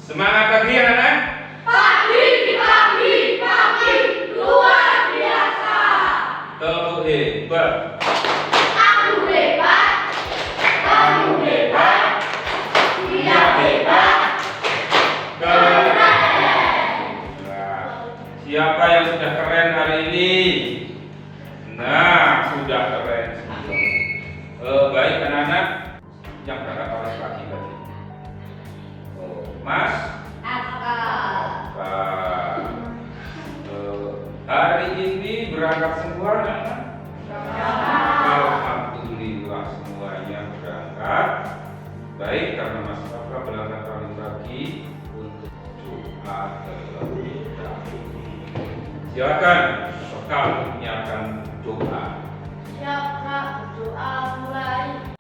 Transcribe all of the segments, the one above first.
Semangat pagi anak-anak. Pagi, luar biasa. Tepuk hebat. Aku hebat, kamu hebat, dia hebat, keren. Nah, siapa yang sudah keren hari ini? Nah, sudah keren semua. Baik anak-anak, yang berangkat oleh pagi tadi. Mas, hari ini berangkat semua anak-anak? Alhamdulillah semuanya berangkat. Baik, karena Mas Papa berangkat pagi-pagi untuk doa terlebih dahulu. Silakan bekal menyiapkan doa. Siap Kak, doa mulai.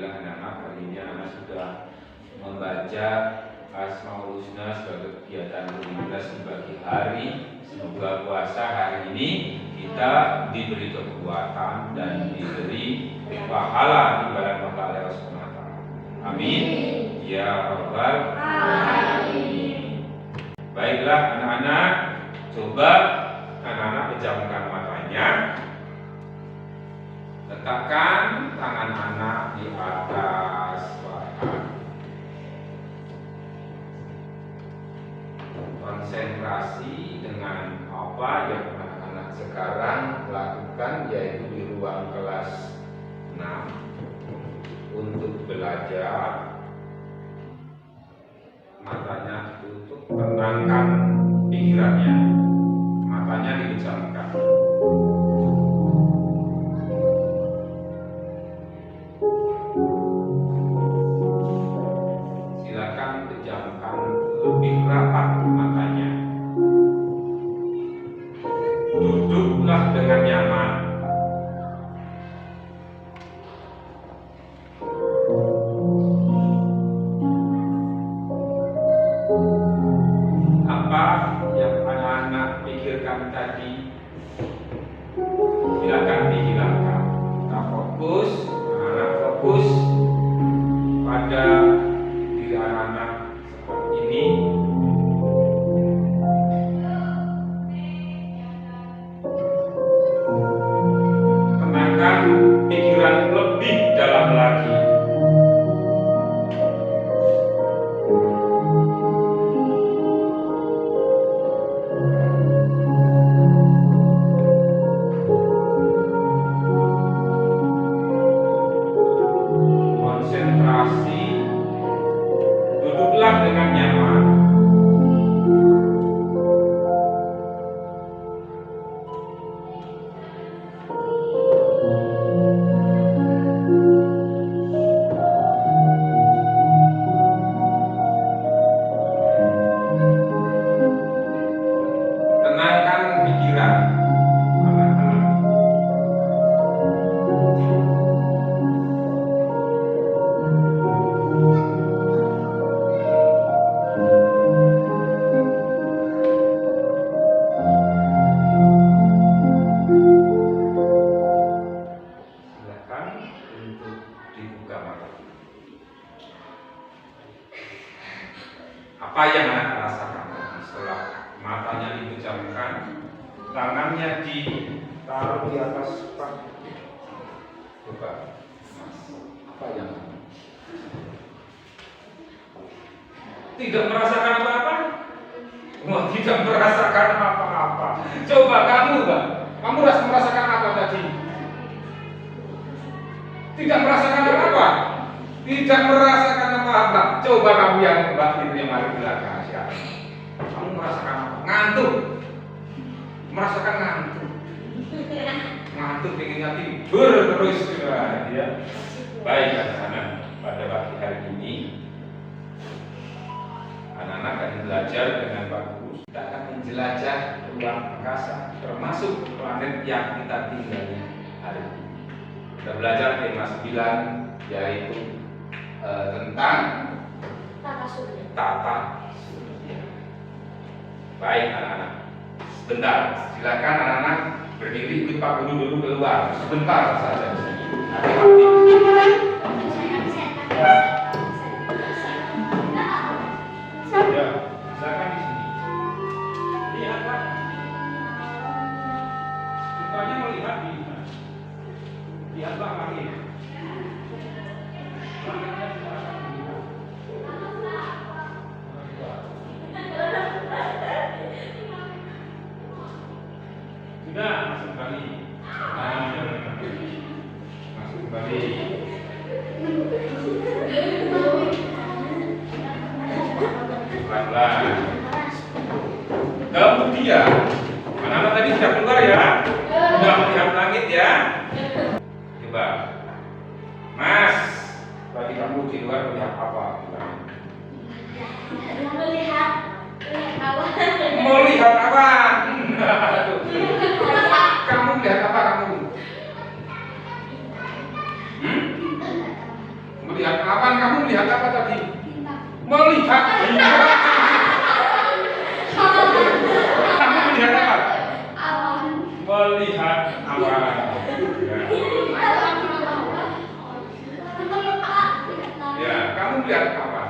Alhamdulillah anak-anak hari ini anak sudah membaca Asmaul Husna sebagai kegiatan rutinitas di pagi hari. Semoga puasa hari ini kita diberi kekuatan dan diberi pahala ibadah pahala Allah Subhanahu wa taala. Amin. Ya Rabbal alamin. Baiklah anak-anak, coba anak-anak pejamkan matanya. Letakkan tangan anak di atas paha. Konsentrasi dengan apa yang anak-anak sekarang lakukan, yaitu di ruang kelas 6 untuk belajar. Matanya tutup, tenangkan pikirannya, matanya dipejamkan. Silakan pejamkan lebih rapat matanya. Duduklah dengan nyaman. Apa yang anak-anak pikirkan tadi, silakan dihilangkan. Kita fokus, anak-anak fokus pada diri anak-anak seperti ini. Tenangkan pikiran lebih dalam lagi. Konsentrasi, duduklah dengan nyaman. Tenangkan pikiran anak-anak. Silakan untuk dibuka mata. Apa yang anak rasakan setelah matanya dipejamkan, tangannya ditaruh di atas paha? Coba, Mas, apa yang tidak merasakan apa-apa? Wah, tidak merasakan apa-apa. Coba kamu, Mbak, kamu merasakan apa tadi? Tidak merasakan apa-apa? Tidak merasakan apa-apa. Coba kamu yang Mbak itu yang paling belakang siapa? Kamu merasakan apa? Ngantuk. Merasakan ngantuk. Ngantuk pengennya tidur terus ya. Baik anak-anak, pada pagi hari ini anak-anak akan belajar dengan Pak Guru. Kita akan menjelajah ruang angkasa, termasuk planet yang kita tinggali hari ini. Kita belajar tema 9, yaitu tentang Tata surya. tata surya. Baik anak-anak, sebentar, silakan anak-anak berdiri, ikut Pak Guru dulu keluar sebentar saja di sini. Hati-hati. Ya, silakan di sini. Lihat Pak. Rupanya melihat di lihat Pak langit. Langitnya silakan dilihat. Sudah, masuk kembali. Masuk kembali. Pelan-pelan. Kemudian, anak-anak tadi sudah keluar ya? Sudah melihat langit ya? Coba, Mas, tadi kamu di luar melihat apa? Melihat awan. Melihat apa? Kamu melihat apa kamu? Melihat awan, kamu melihat apa tadi? Bintang. Melihat bintang. Kamu melihat apa? Awan. Melihat awan. Ya, kamu melihat awan.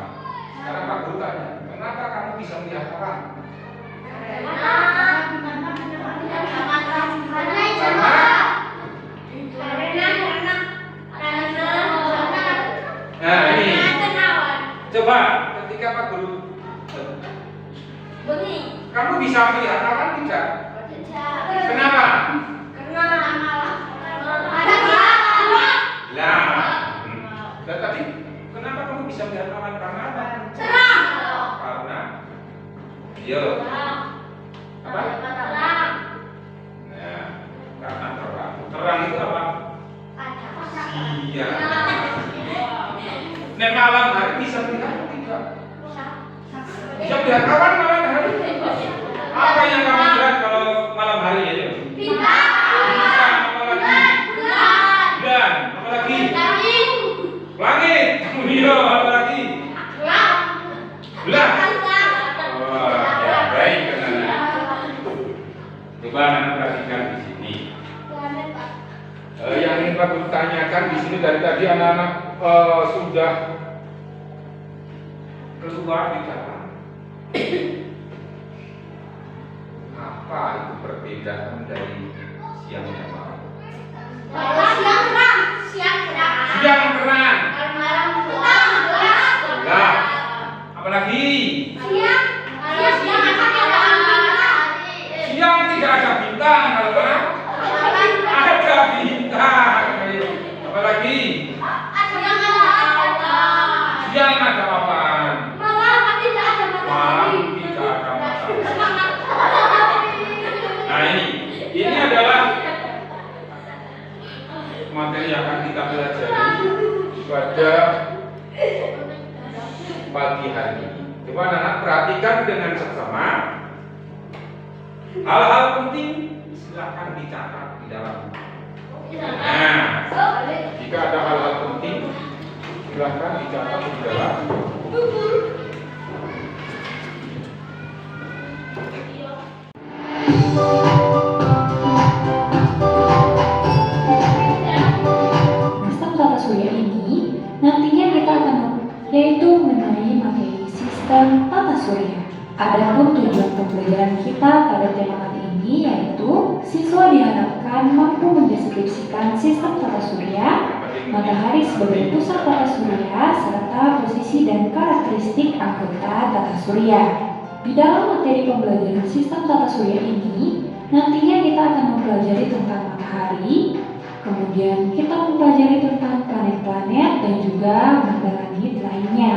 Sekarang Pak Guru tanya, kenapa kamu bisa melihat awan? Nah ini, coba ketika Pak Guru, kamu bisa melihat awan tidak? Kenapa? Dan tadi kenapa kamu bisa melihat awan? Karena apa? Karena, yo, apa? Nah, karena terang. Terang itu apa? Iya. Nah, malam hari bisa melihat atau tidak? Bisa melihat awan malam hari? Apa yang kamu lihat kalau malam hari ya? Bintang. Bulan. Apalagi? Langit. Iya, apalagi? Bulan. Oh, ya, baik anak-anak. Coba anak perhatikan di sini. Yang ingin Pak Guru tanyakan di sini dari tadi anak-anak sudah keluar di jalan. Apa itu perbedaan dari siang dan malam? Siang terang. Nah, apalagi? Siang tidak ada bintang, kalau malam ada bintang. Apalagi? Siang ada awan. Malam tidak ada matahari. Nah ini adalah materi yang akan kita pelajari pada pagi hari ini. Coba anak-anak perhatikan dengan seksama. Hal-hal penting silahkan dicatat di dalam buku. Nah, jika ada hal-hal penting silahkan dicatat di dalam buku. Sistem tata surya ini nantinya kita akan yaitu mengenai materi sistem tata surya. Adapun tujuan pembelajaran kita pada tema kali ini yaitu siswa diharapkan mampu mendeskripsikan sistem tata surya, matahari sebagai pusat tata surya, serta posisi dan karakteristik anggota tata surya. Di dalam materi pembelajaran sistem tata surya ini, nantinya kita akan mempelajari tentang matahari, kemudian kita mempelajari tentang planet-planet dan juga benda langit lainnya.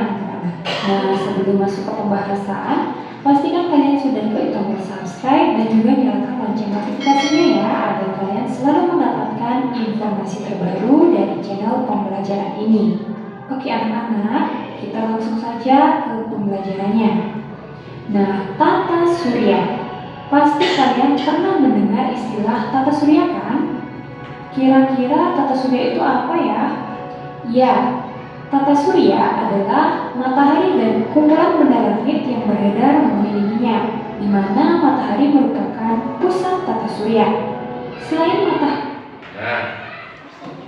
Nah, sebelum masuk ke pembahasan, pastikan kalian sudah klik tombol subscribe dan juga nyalakan lonceng notifikasinya ya, agar kalian selalu mendapatkan informasi terbaru dari channel pembelajaran ini. Oke anak-anak, kita langsung saja ke pembelajarannya. Nah, tata surya. Pasti kalian pernah mendengar istilah tata surya kan? Kira-kira tata surya itu apa ya? Ya, tata surya adalah matahari dan kumpulan benda langit yang beredar mengelilinginya, di mana matahari merupakan pusat tata surya. Selain matahari. Nah,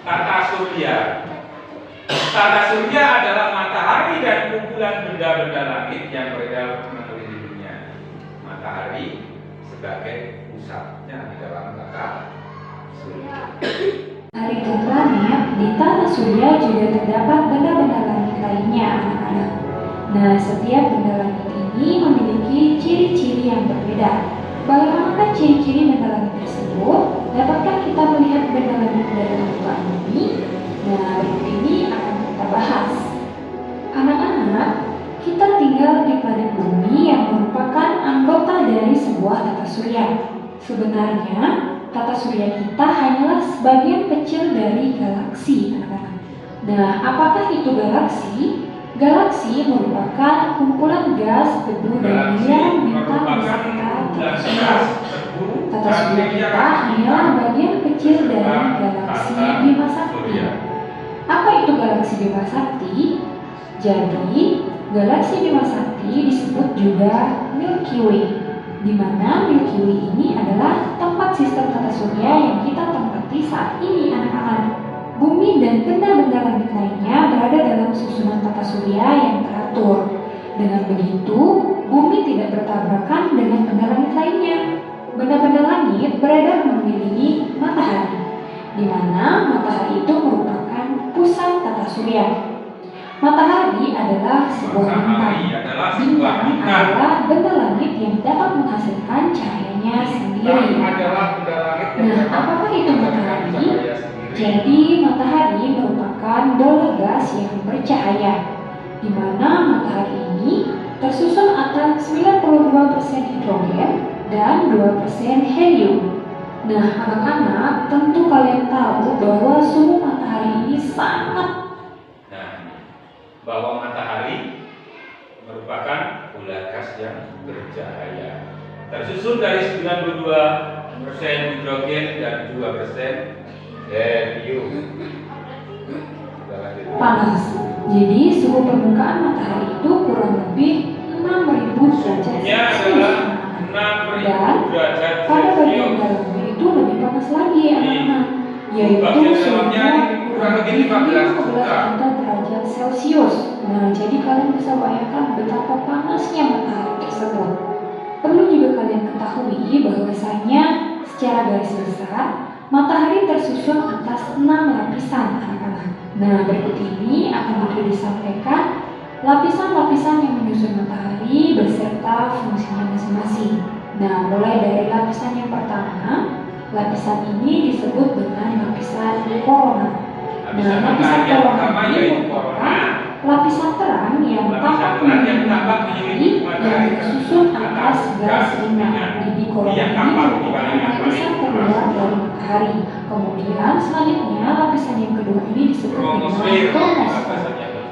tata surya. Tata surya adalah matahari dan kumpulan benda-benda langit yang beredar mengelilinginya. Matahari sebagai pusatnya di dalam tata surya. Matahari dan planet di tata surya juga terdapat benda-benda langit lainnya, anak-anak. Nah, setiap benda langit ini memiliki ciri-ciri yang berbeda. Bagaimanakah ciri-ciri benda langit tersebut? Dapatkah kita melihat benda langit dari permukaan bumi? Nah, berikut ini akan kita bahas. Anak-anak, kita tinggal di planet bumi yang merupakan anggota dari sebuah tata surya. Sebenarnya, tata surya kita hanyalah sebagian kecil dari galaksi, anak-anak. Nah, apakah itu galaksi? Galaksi merupakan kumpulan gas, debu, dan miliaran bintang beserta tata surya. Tata surya kita hanyalah bagian kecil dari galaksi Bima Sakti. Apa itu galaksi Bima Sakti? Jadi, galaksi Bima Sakti disebut juga Milky Way, di mana Milky Way ini adalah tempat sistem tata surya yang kita tempati saat ini, anak-anak. Bumi dan benda-benda langit lainnya berada dalam susunan tata surya yang teratur. Dengan begitu, bumi tidak bertabrakan dengan benda langit lainnya. Benda-benda langit beredar mengelilingi matahari, di mana matahari itu merupakan pusat tata surya. Matahari adalah sebuah bintang. Bintang adalah benda langit yang dapat menghasilkan cahayanya sendiri. Nah, apakah itu matahari? Jadi, matahari merupakan bola gas yang bercahaya, di mana matahari ini tersusun atas 92% hidrogen dan 2% helium. Nah, anak-anak, tentu kalian tahu bahwa suhu matahari ini sangat. Bahwa matahari merupakan bola gas yang bercahaya, tersusun dari 92% hidrogen dan 2% helium. Panas. Jadi suhu permukaan matahari itu kurang lebih 6.000 derajat Celcius. Dan pada bagian dalamnya itu lebih panas lagi, anak-anak, yaitu suhunya kurang lebih 15 derajat Celcius. Nah, jadi kalian bisa bayangkan betapa panasnya matahari tersebut. Perlu juga kalian ketahui bahwasanya secara garis besar matahari tersusun atas 6 lapisan, anak-anak. Nah, berikut ini akan disampaikan lapisan-lapisan yang menyusun matahari beserta fungsinya masing-masing. Nah, mulai dari lapisan yang pertama, lapisan ini disebut dengan lapisan korona. Nah, lapisan korona ini merupakan lapisan terang yang tampak menyelimuti matahari yang tersusun atas gas ringan. Jadi korona ini merupakan lapisan terluar dari matahari. Kemudian selanjutnya lapisan yang kedua ini disebut dengan kromosfer,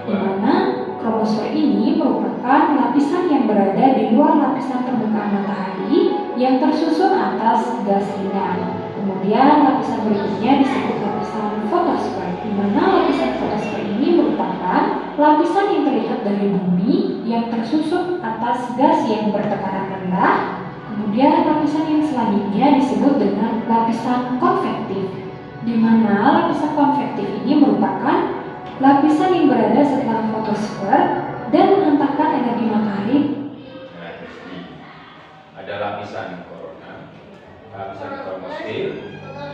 di mana kromosfer ini merupakan lapisan yang berada di luar lapisan permukaan matahari yang tersusun atas gas ringan. Kemudian lapisan berikutnya disebut lapisan fotosfer, di mana lapisan fotosfer ini merupakan lapisan yang terlihat dari bumi yang tersusun atas gas yang bertekanan rendah. Kemudian lapisan yang selanjutnya disebut dengan lapisan konvektif, di mana lapisan konvektif ini merupakan lapisan yang berada setelah fotosfer dan menghantarkan energi matahari. Ada lapisan korona, lapisan kromosfer,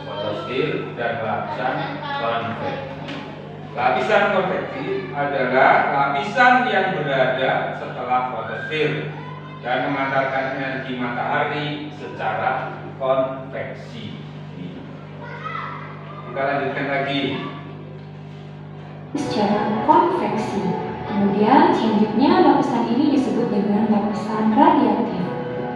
fotosfer, dan lapisan konvektif. Lapisan konvektif adalah lapisan yang berada setelah fotosfer dan mengantarkan energi matahari secara konveksi. Kita lanjutkan lagi. Secara konveksi. Kemudian selanjutnya lapisan ini disebut dengan lapisan radiatif,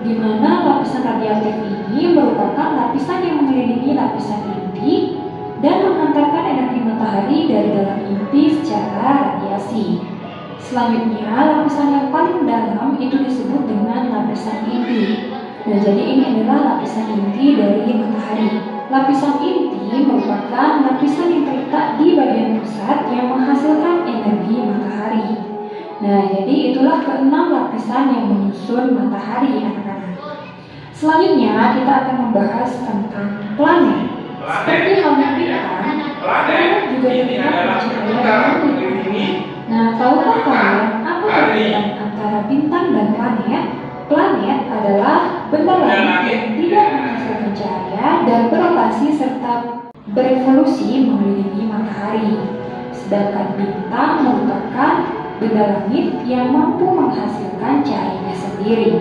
di mana lapisan radiatif ini merupakan lapisan yang mengelilingi lapisan inti dan menghantarkan energi matahari dari dalam inti secara radiasi. Selanjutnya, lapisan yang paling dalam itu disebut dengan lapisan inti. Nah, jadi ini adalah lapisan inti dari matahari. Lapisan inti merupakan lapisan yang terletak di bagian pusat yang menghasilkan energi matahari. Nah, jadi itulah keenam lapisan yang menyusun matahari, anak-anak. Selanjutnya, kita akan membahas tentang planet. Seperti halnya bintang, planet juga terlihat bercahaya dari. Nah, tahukah kalian apa perbedaan antara bintang dan planet? Planet adalah benda langit yang tidak menghasilkan cahaya dan berotasi serta berevolusi mengelilingi matahari. Sedangkan bintang merupakan benda langit yang mampu menghasilkan cahayanya sendiri.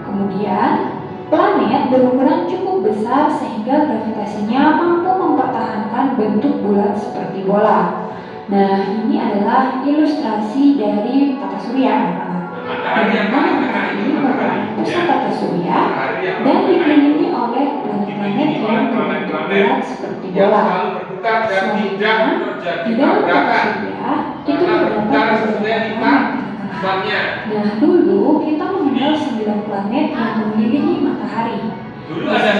Kemudian, planet berukuran cukup besar sehingga gravitasinya mampu mempertahankan bentuk bulat seperti bola. Nah, ini adalah ilustrasi dari tata surya. Matahari ini merupakan pusat tata surya dan dikelilingi oleh planet-planet yang berbentuk bulat seperti bola. Selanjutnya, di dalam tata surya itu terdapat beberapa planet. Nah, dulu kita mengenal 9 planet yang mengelilingi matahari. Planet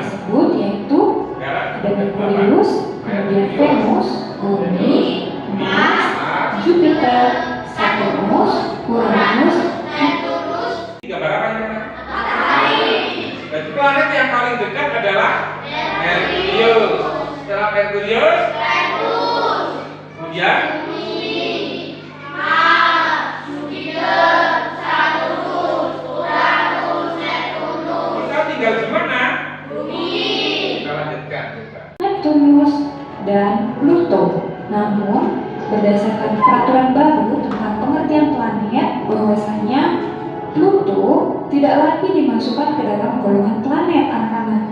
tersebut yaitu ada Merkurius, kemudian Venus, Bumi, Mars, Jupiter, Saturnus, Uranus. Gambar apa ini? Matahari. Jadi planet yang paling dekat adalah Merkurius. Setelah Merkurius, kemudian kita tinggal di mana? Kita lanjutkan. Neptunus dan Pluto. Namun, berdasarkan peraturan baru tentang pengertian planet, bahwasanya Pluto tidak lagi dimasukkan ke dalam golongan planet, anak-anak.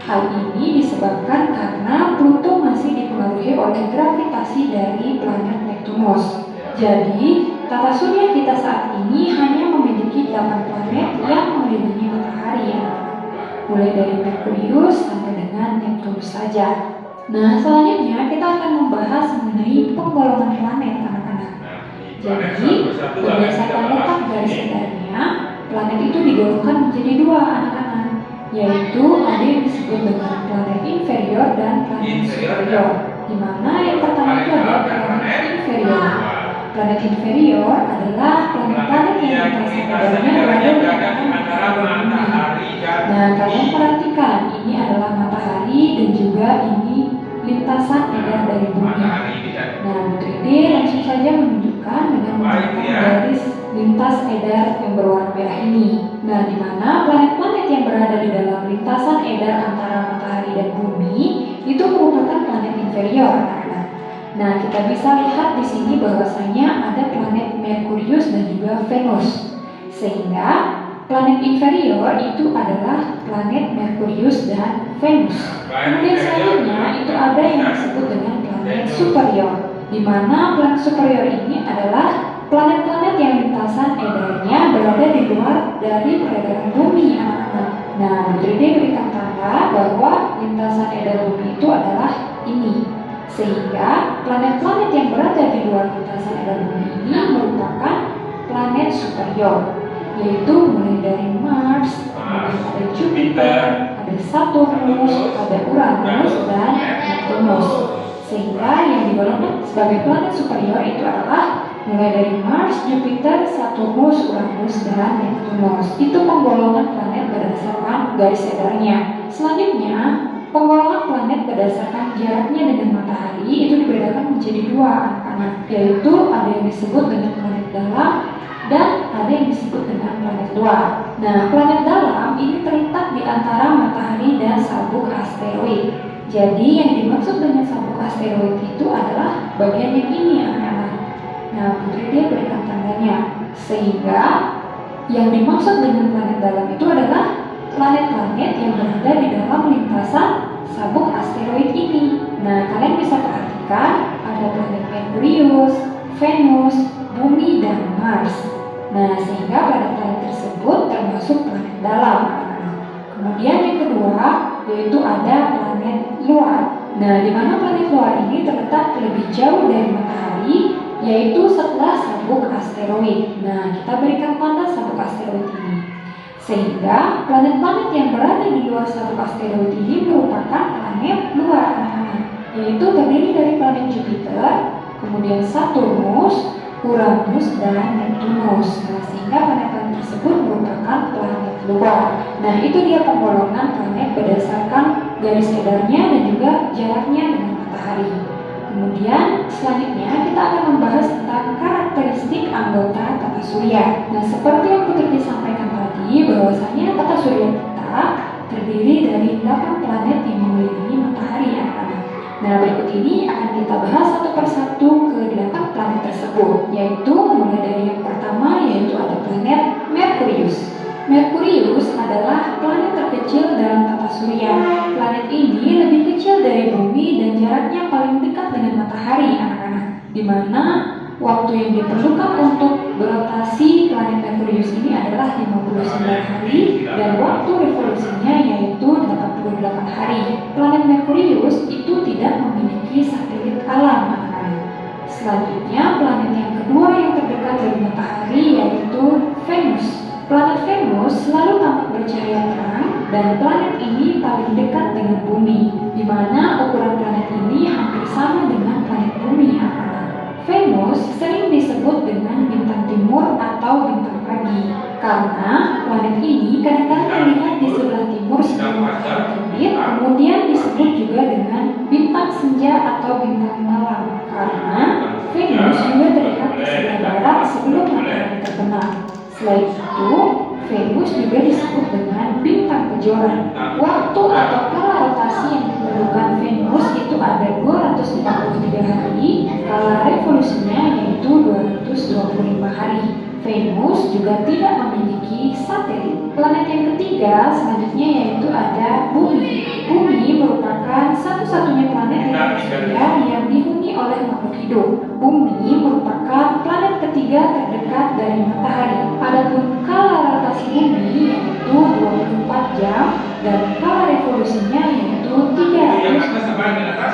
Hal ini disebabkan karena Pluto masih dipengaruhi oleh gravitasi dari planet Neptunus. Jadi, tata surya kita saat ini hanya memiliki 8 planet yang mengelilingi matahari, anak-anak. Mulai dari Merkurius sampai dengan Neptunus saja. Nah, selanjutnya kita akan membahas mengenai penggolongan planet, anak-anak. Jadi, berdasarkan letak garis edarnya, planet itu digolongkan menjadi 2, anak-anak, yaitu ada yang disebut dengan planet inferior dan planet superior. Di mana yang pertama itu adalah planet inferior. Planet inferior adalah planet-planet yang lintasan edarnya berada di antara matahari. Nah, kalian perhatikan, ini adalah matahari dan juga ini lintasan edar dari bumi. Nah, Bu Tridi langsung saja menunjukkan dengan menggunakan garis lintas edar yang berwarna merah ini. Nah, di mana planet-planet yang berada di dalam lintasan edar antara matahari dan bumi itu merupakan planet inferior, anak-anak. Nah, kita bisa lihat di sini bahwasanya ada planet Merkurius dan juga Venus. Sehingga planet inferior itu adalah planet Merkurius dan Venus. Kemudian selanjutnya itu ada yang disebut dengan planet superior, di mana planet superior ini adalah planet-planet yang lintasan edarnya berada di luar dari peredaran bumi, anak-anak. Nah, Bu Tridi berikan tanda bahwa lintasan edar bumi itu adalah ini. Sehingga planet-planet yang berada di luar lintasan edar bumi ini merupakan planet superior, yaitu mulai dari Mars, kemudian ada Jupiter, ada Saturnus, ada Uranus, dan Neptunus. Sehingga yang digolongkan sebagai planet superior itu adalah mulai dari Mars, Jupiter, Saturnus, Uranus, dan Neptunus. Itu penggolongan planet berdasarkan garis edarnya. Selanjutnya, penggolongan planet berdasarkan jaraknya dengan matahari itu dibedakan menjadi 2, anak-anak, yaitu ada yang disebut dengan planet dalam dan ada yang disebut dengan planet luar. Nah, planet dalam ini terletak di antara matahari dan sabuk asteroid. Jadi yang dimaksud dengan sabuk asteroid itu adalah bagian yang ini, anak-anak. Nah, Putri dia berikan tandanya. Sehingga yang dimaksud dengan planet dalam itu adalah planet-planet yang berada di dalam lintasan sabuk asteroid ini. Nah, kalian bisa perhatikan ada planet Merkurius, Venus, Bumi, dan Mars. Nah, sehingga planet-planet tersebut termasuk planet dalam. Kemudian yang kedua yaitu ada planet luar. Nah, di mana planet luar ini terletak lebih jauh dari matahari, yaitu setelah sabuk asteroid. Nah, kita berikan tanda sabuk asteroid ini. Sehingga planet-planet yang berada di luar sabuk asteroid ini merupakan planet luar, yaitu terdiri dari planet Jupiter, kemudian Saturnus, Uranus, dan Neptunus. Nah, sehingga planet-planet tersebut merupakan planet luar. Nah, itu dia penggolongan planet berdasarkan garis edarnya dan juga jaraknya dengan matahari. Kemudian selanjutnya kita akan membahas tentang karakteristik anggota tata surya. Nah, seperti yang Putri disampaikan tadi, bahwasanya tata surya kita terdiri dari 8 planet yang mengelilingi matahari, anak-anak. Nah, berikut ini akan kita bahas satu persatu ke-8 planet tersebut, yaitu mulai dari yang pertama yaitu ada planet Merkurius. Merkurius adalah planet terkecil dalam tata surya. Planet ini lebih kecil dari bumi dan jaraknya paling dekat dengan matahari, anak-anak. Di mana waktu yang diperlukan untuk berotasi planet Merkurius ini adalah 59 hari dan waktu revolusinya yaitu 88 hari. Planet Merkurius itu tidak memiliki satelit alam, anak-anak. Selanjutnya, planet yang kedua yang terdekat dari matahari yaitu Venus. Planet Venus selalu tampak bercahaya terang dan planet ini paling dekat dengan bumi, di mana ukuran planet ini hampir sama dengan planet bumi, anak-anak. Venus sering disebut dengan bintang timur atau bintang pagi karena planet ini kadang-kadang terlihat di sebelah timur sebelum matahari terbit. Kemudian disebut juga dengan bintang senja atau bintang malam karena Venus juga terlihat di sebelah barat sebelum matahari terbenam. Selain itu, Venus juga disebut dengan bintang kejora. Waktu atau kala rotasi yang diperlukan Venus itu ada 243 hari, kala revolusinya yaitu 225 hari. Venus juga tidak memiliki satelit. Planet yang ketiga selanjutnya yaitu ada Bumi. Bumi merupakan satu-satunya planet di alam surya yang dihuni oleh makhluk hidup. Bumi merupakan planet ketiga terdekat dari matahari. Adapun kala rotasi Bumi yaitu 24 jam dan kala revolusinya yaitu 300 hari atau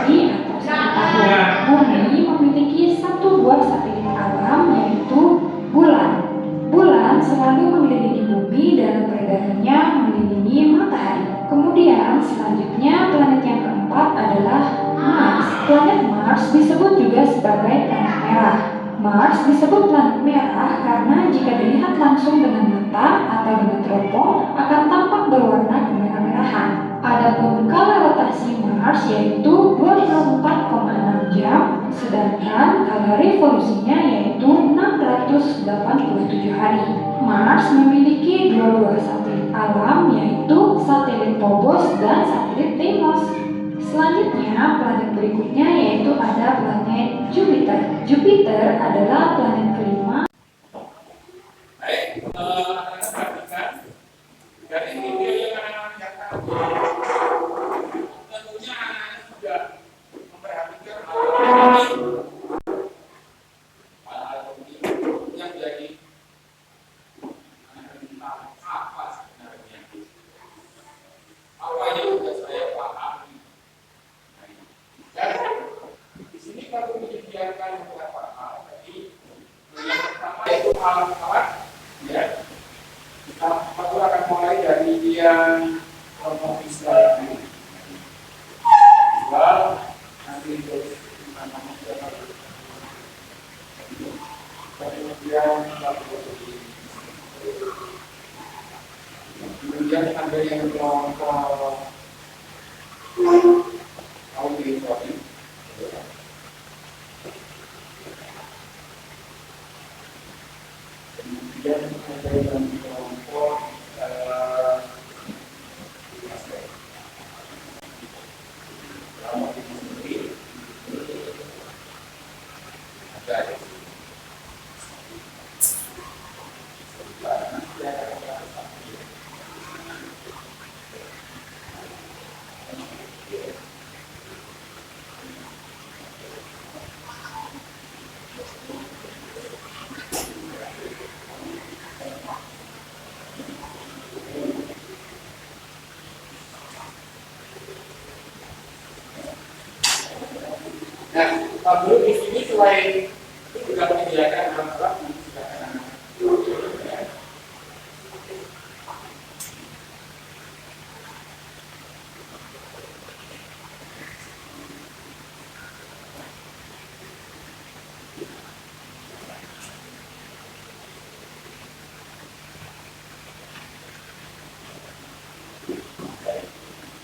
1 tahun. Bumi memiliki satu buah satelit alam yaitu Bulan. Bulan selalu mengelilingi bumi dalam peredarannya mengelilingi matahari. Kemudian selanjutnya planet yang keempat adalah Mars. Planet Mars disebut juga sebagai planet merah. Mars disebut planet merah karena jika dilihat langsung dengan mata atau dengan teropong akan tampak berwarna kemerah-merahan. Adapun kala rotasi Mars yaitu 24,6 jam, sedangkan kala revolusinya yaitu 687 hari. Mars memiliki dua buah satelit alam yaitu satelit Phobos dan satelit Deimos. Selanjutnya, planet berikutnya yaitu ada planet Jupiter. Jupiter adalah planet kelima. Baik, anak-anak perhatikan dari video yang anak-anak lihat tentunya anak-anak sudah memperhatikan hal-hal yang jadi anak tentang apa sebenarnya, apa yang sudah saya pahami. Dan di sini kalau menyediakan beberapa hal, jadi yang pertama itu alat-alat, ya. Aku akan mulai dari yang kelompok visual ini. Visual nanti terus kemudian ada yang kelompok audio ini. Kemudian ada yang kelompok Nah, dulu di sini selain itu juga menyediakan alat-alat yang disediakan anak.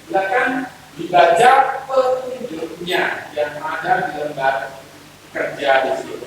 Silakan dibaca petunjuknya yang ada di lembar kerja di situ.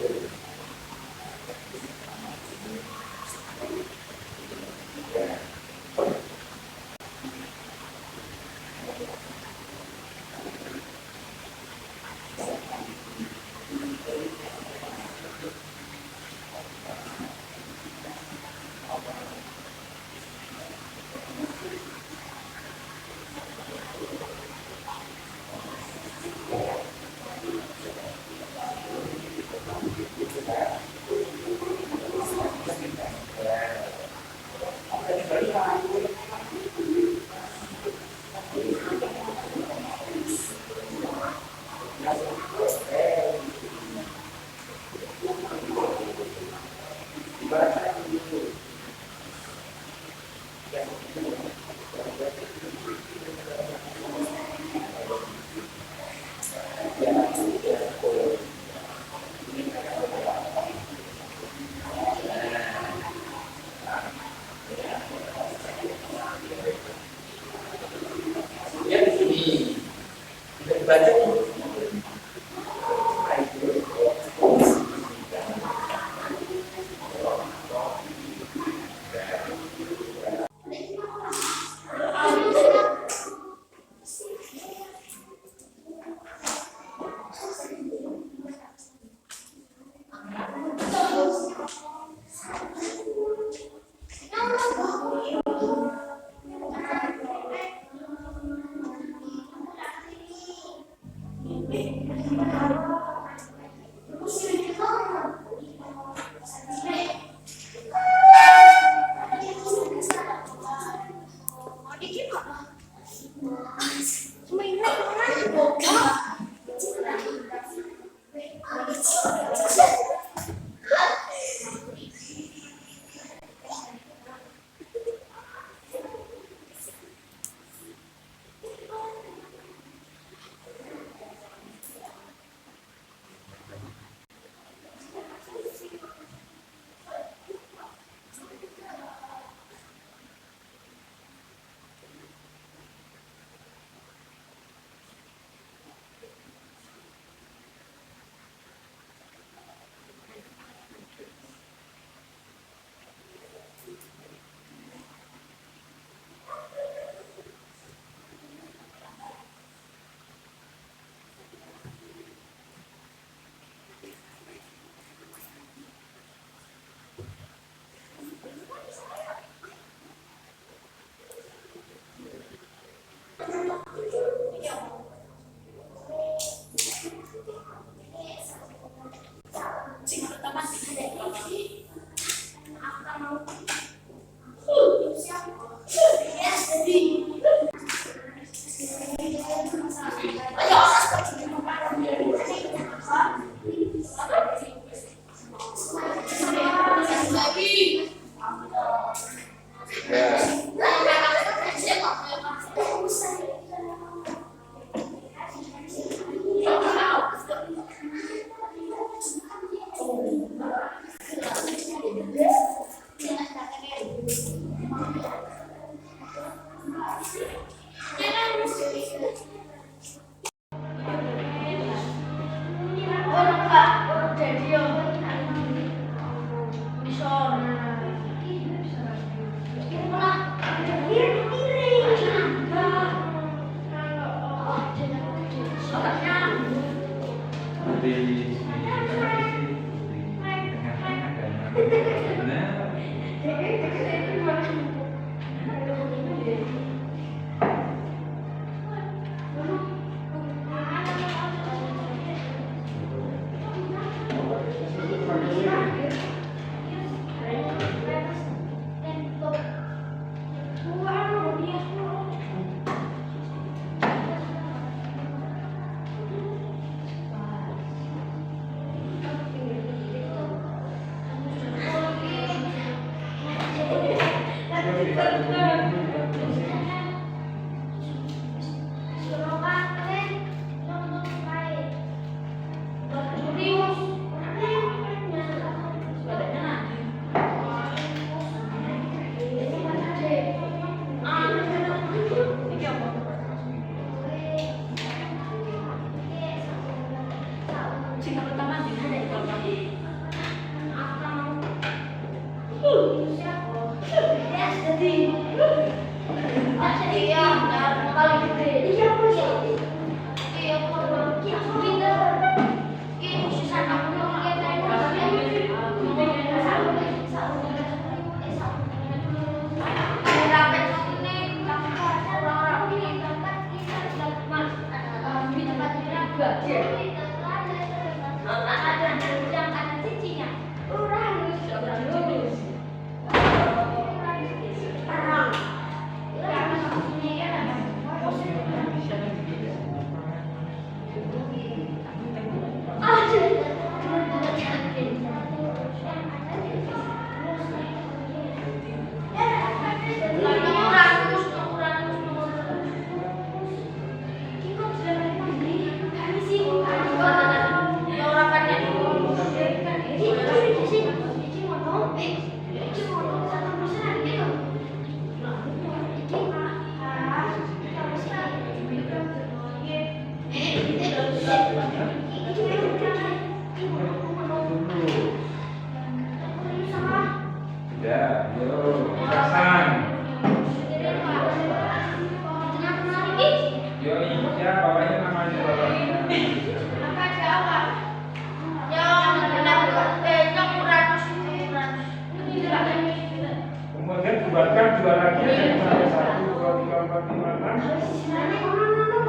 Buatkan dua lagi, ada 1, 2, 3, 4, 5, 6.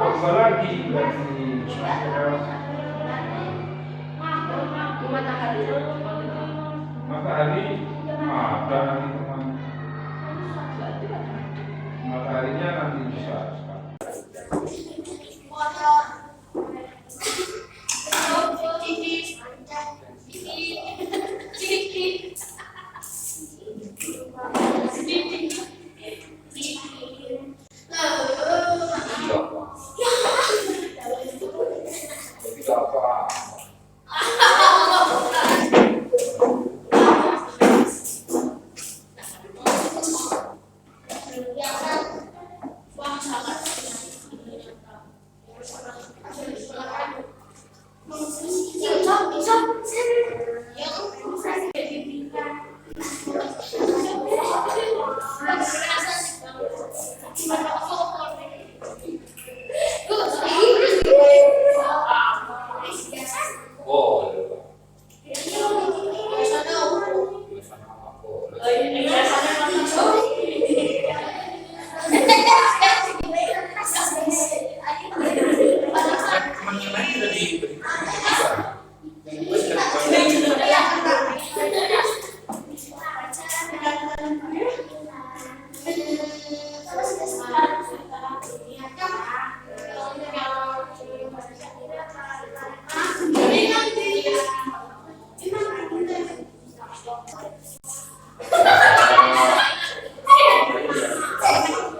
Dua lagi berarti. Matahari ada nanti teman. Mataharinya nanti bisa.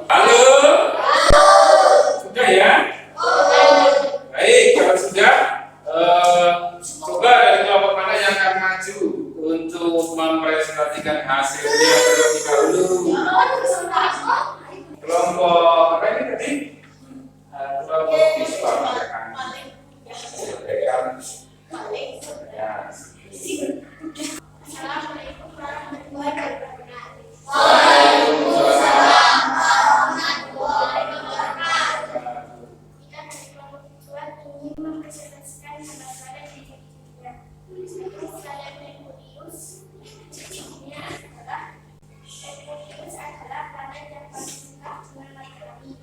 Halo? Sudah ya? Baik, kalau sudah, coba dari kelompok mana yang akan maju untuk mempresentasikan hasilnya terlebih dahulu. Kelompok apa ini tadi? Kelompok visual ya. Assalamualaikum warahmatullahi wabarakatuh. Waalaikumsalam. Kita dari kelompok visual ingin mempresentasikan gambar-gambar di Wikipedia. Saya Merkurius. Ini Merkurius adalah planet yang paling dekat dengan matahari.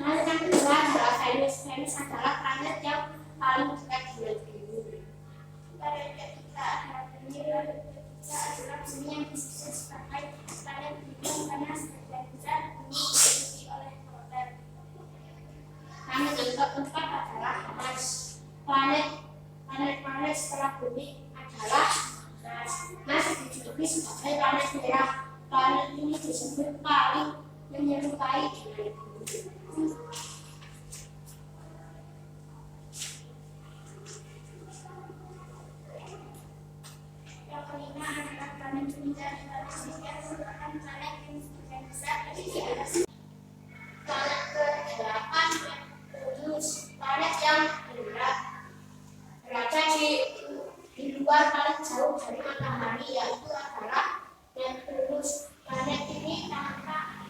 Planet yang kedua adalah Venus. Venus adalah planet yang paling dekat dengan bumi. Planet ketiga adalah bumi. Planet ketiga adalah bumi yang bisa sebagai planet bumi karena sebagian besar bumi diisi oleh roda. Planet yang keempat adalah Mars. Planet setelah bumi adalah Mars. Mars dijuluki sebagai planet merah. Planet ini disebut paling menyerupai dengan bumi. Yang kelima adalah planet Jupiter. Planet Jupiter merupakan planet yang sebagian besar berisi gas. Planet ke-8 Venus, planet yang berada di luar paling jauh dari matahari, yaitu adalah Neptunus. Planet ini tampak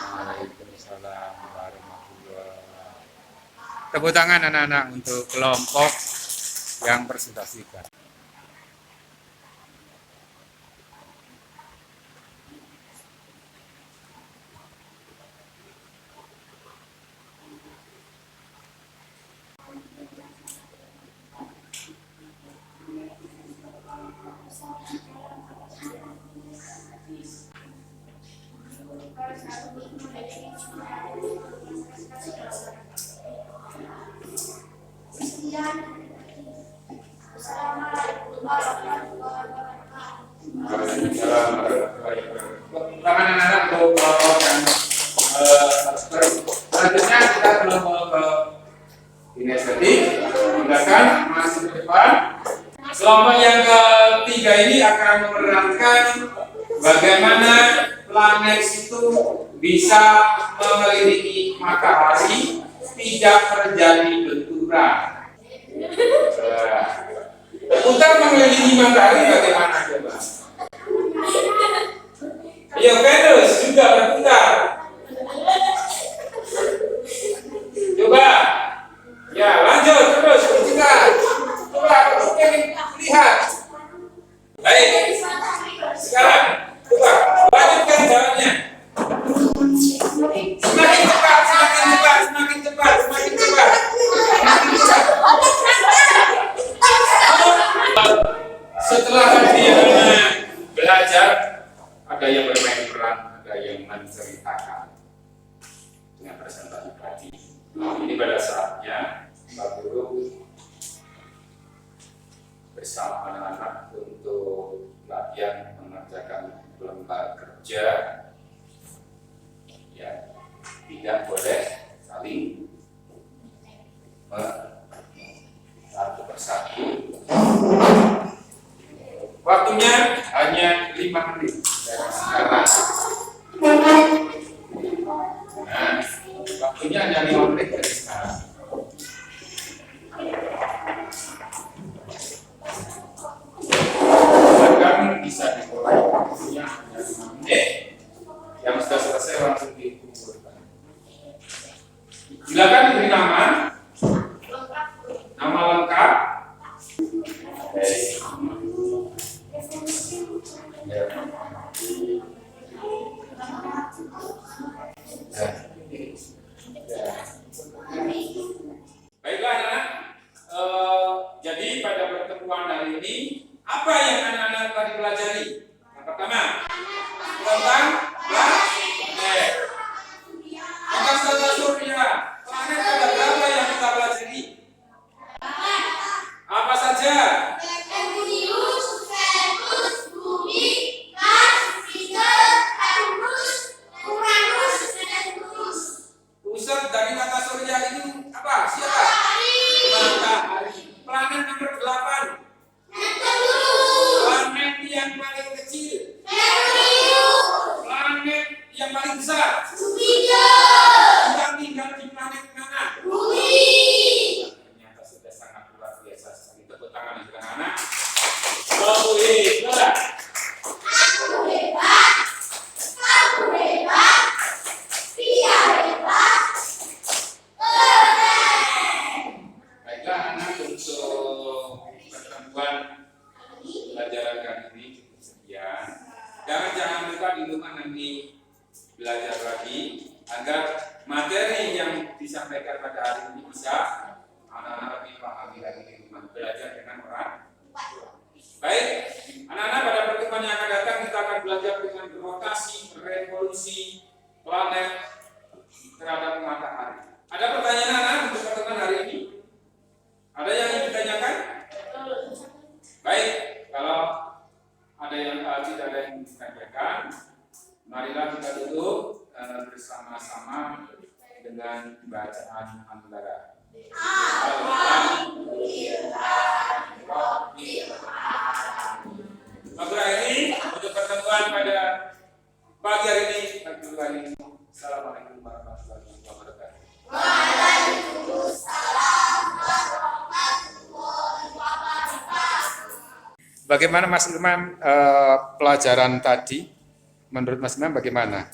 Waalaikumsalam warahmatullahi wabarakatuh. Tepuk tangan anak-anak untuk kelompok yang presentasikan. Tangan anak-anak untuk kelompok yang selanjutnya kita kelompok ke kinestetik. Silakan masuk ke depan. Kelompok yang ketiga ini akan menerangkan bagaimana planet itu bisa mengelilingi matahari tidak terjadi benturan. Putar mengelilingi matahari bagaimana coba? Ayo Venus juga berputar. Coba. Ya lanjut terus berputar. Coba mungkin lihat. Baik. Sekarang coba lanjutkan jalannya. Semakin cepat, semakin cepat, semakin cepat, semakin cepat. Setelah dia belajar, ada yang bermain peran, ada yang menceritakan dengan presentasi tadi. Ini pada saatnya Pak Guru bersama anak-anak untuk latihan mengerjakan lembar kerja. Ya, tidak boleh saling satu persatu. Waktunya hanya 5 menit dari sekarang. Nah, waktunya hanya 5 menit dari sekarang. Silakan bisa dimulai. Waktunya hanya 5 menit. Yang sudah selesai langsung dikumpulkan. Silakan diberi nama. Nama lengkap. Ya. ini apa yang anak-anak telah dipelajari? Yang pertama tentang planet. Tentang tata surya. Planet ada berapa yang kita pelajari? Apa saja? Merkurius, Venus, Bumi, Mars, Venus, Uranus, dan Neptunus. Pusat dari tata surya itu apa? Siapa? Matahari. Planet nomor 8. Neptunus, Planet yang paling kecil. Merkurius, Planet yang paling besar. Jupiter, Kita tinggal di planet mana? Bumi. Ternyata sudah sangat luar biasa sekali. Tepuk tangan untuk anak-anak. Oh, hebat. Aku hebat, kamu hebat, dia hebat, keren. Baiklah anak, untuk pertemuan pelajaran kali ini cukup sekian. Jangan lupa di rumah nanti belajar lagi agar materi yang disampaikan pada hari ini bisa anak-anak lebih pahami lagi di rumah, belajar dengan orang. Baik, anak-anak, pada pertemuan yang akan datang kita akan belajar dengan rotasi revolusi planet terhadap matahari. Ada pertanyaan anak untuk pertemuan hari ini? Ada yang ingin ditanyakan? Baik, kalau ada yang tidak ada yang ditanyakan, marilah kita duduk bersama-sama dengan bacaan antara. Ini untuk pertemuan pada pagi hari ini. Assalamualaikum warahmatullahi wabarakatuh. Waalaikumsalam warahmatullahi wabarakatuh. Bagaimana Mas Imam pelajaran tadi? Menurut Mas Imam bagaimana?